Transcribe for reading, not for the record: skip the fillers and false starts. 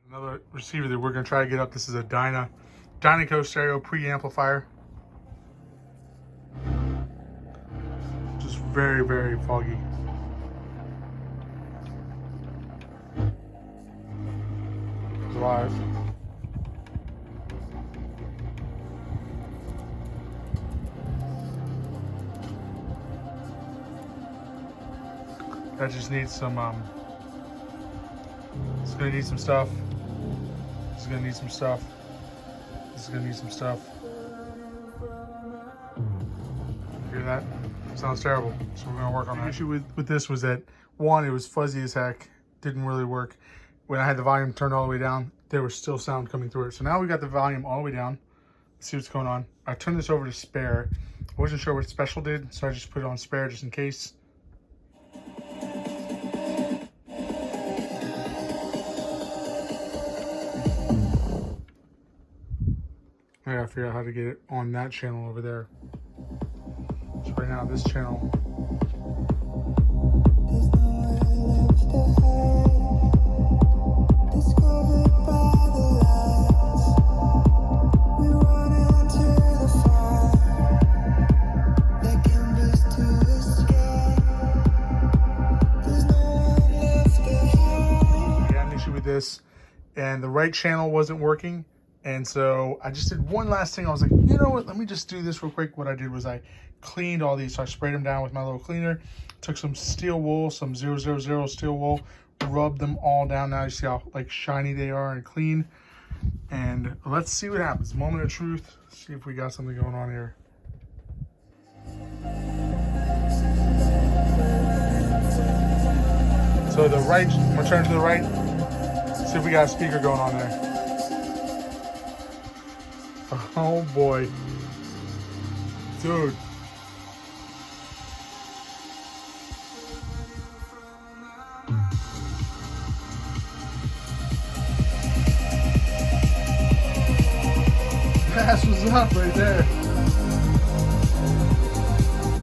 Another receiver that we're going to try to get up. This is a Dynaco stereo preamplifier. Just very, very foggy. It's live. That just needs some, it's gonna need some stuff. This is gonna need some stuff. This is gonna need some stuff. Hear that? Sounds terrible. So we're gonna work on that. The issue with this was that, one, it was fuzzy as heck. Didn't really work. When I had the volume turned all the way down, there was still sound coming through it. So now we got the volume all the way down. Let's see what's going on. I turned this over to spare. I wasn't sure what special did, so I just put it on spare just in case. I gotta figure out how to get it on that channel over there. So right now, this channel. I had an issue with this, and the right channel wasn't working. And so I just did one last thing. I was like, you know what? Let me just do this real quick. What I did was I cleaned all these. So I sprayed them down with my little cleaner. Took some steel wool, some 000 steel wool. Rubbed them all down. Now you see how like shiny they are and clean. And let's see what happens. Moment of truth. See if we got something going on here. So the right, I'm gonna turn to the right. See if we got a speaker going on there. Oh boy. Dude. That's what's up right there.